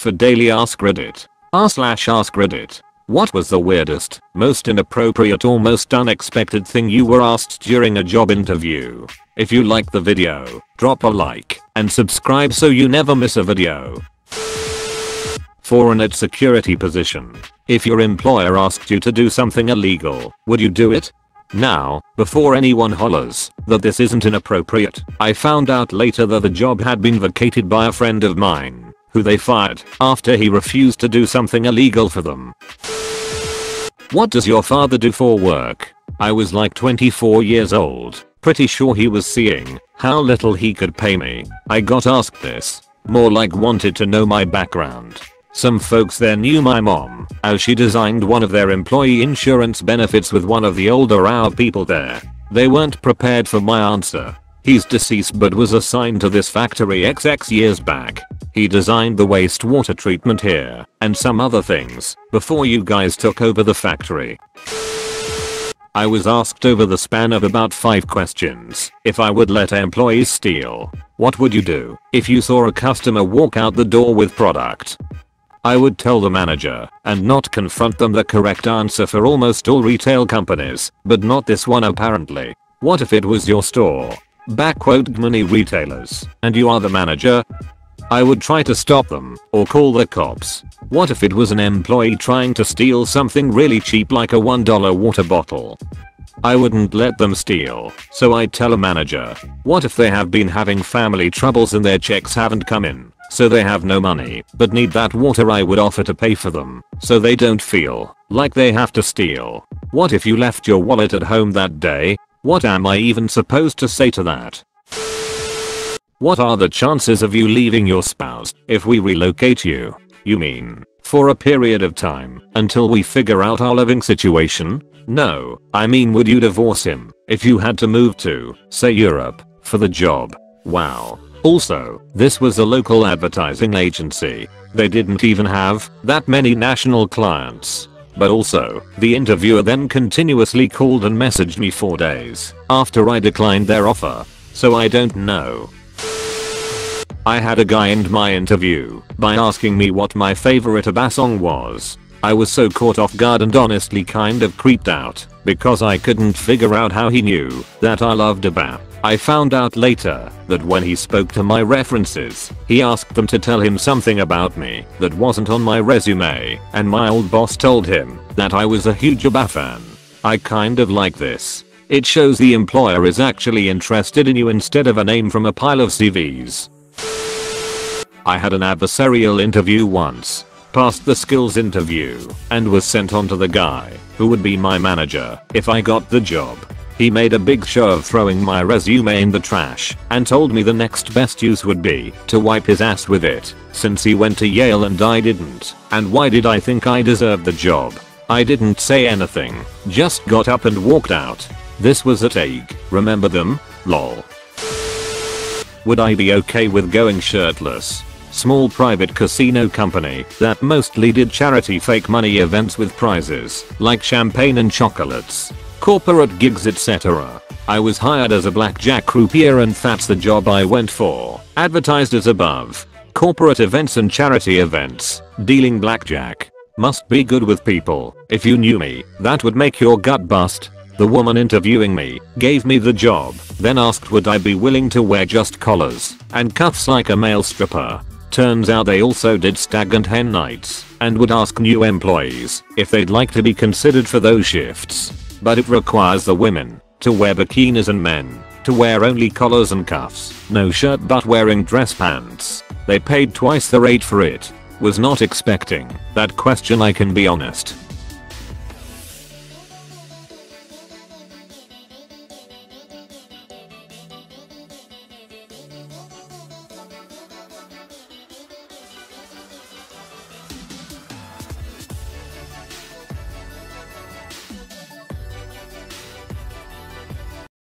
For daily Ask Reddit. r/Ask Reddit. What was the weirdest, most inappropriate or most unexpected thing you were asked during a job interview? If you like the video, drop a like and subscribe so you never miss a video. For an security position. If your employer asked you to do something illegal, would you do it? Now, before anyone hollers that this isn't inappropriate, I found out later that the job had been vacated by a friend of mine, who they fired after he refused to do something illegal for them. What does your father do for work? I was like 24 years old, pretty sure he was seeing how little he could pay me. I got asked this, more like wanted to know my background. Some folks there knew my mom, as she designed one of their employee insurance benefits with one of the older our people there. They weren't prepared for my answer. He's deceased but was assigned to this factory XX years back. He designed the wastewater treatment here, and some other things, before you guys took over the factory. I was asked over the span of about 5 questions if I would let employees steal. What would you do if you saw a customer walk out the door with product? I would tell the manager and not confront them. The correct answer for almost all retail companies, but not this one apparently. What if it was your store? Money retailers, and you are the manager? I would try to stop them or call the cops. What if it was an employee trying to steal something really cheap like a $1 water bottle? I wouldn't let them steal, so I'd tell a manager. What if they have been having family troubles and their checks haven't come in, so they have no money but need that water? I would offer to pay for them, so they don't feel like they have to steal. What if you left your wallet at home that day? What am I even supposed to say to that? What are the chances of you leaving your spouse if we relocate you? You mean, for a period of time, until we figure out our living situation? No, I mean, would you divorce him if you had to move to, say, Europe for the job? Wow. Also, this was a local advertising agency. They didn't even have that many national clients. But also, the interviewer then continuously called and messaged me 4 days after I declined their offer. So I don't know. I had a guy end my interview by asking me what my favorite Abba song was. I was so caught off guard and honestly kind of creeped out because I couldn't figure out how he knew that I loved Abba. I found out later that when he spoke to my references, he asked them to tell him something about me that wasn't on my resume, and my old boss told him that I was a huge Abba fan. I kind of like this. It shows the employer is actually interested in you instead of a name from a pile of CVs. I had an adversarial interview once, passed the skills interview, and was sent on to the guy who would be my manager if I got the job. He made a big show of throwing my resume in the trash and told me the next best use would be to wipe his ass with it, since he went to Yale and I didn't. And why did I think I deserved the job? I didn't say anything, just got up and walked out. This was at AIG, remember them? Lol. Would I be okay with going shirtless? Small private casino company that mostly did charity fake money events with prizes like champagne and chocolates, corporate gigs, etc. I was hired as a blackjack croupier and that's the job I went for. Advertised as above. Corporate events and charity events, dealing blackjack. Must be good with people. If you knew me, that would make your gut bust. The woman interviewing me gave me the job, then asked would I be willing to wear just collars and cuffs like a male stripper. Turns out they also did stag and hen nights and would ask new employees if they'd like to be considered for those shifts. But it requires the women to wear bikinis and men to wear only collars and cuffs, no shirt but wearing dress pants. They paid twice the rate for it. Was not expecting that question, I can be honest.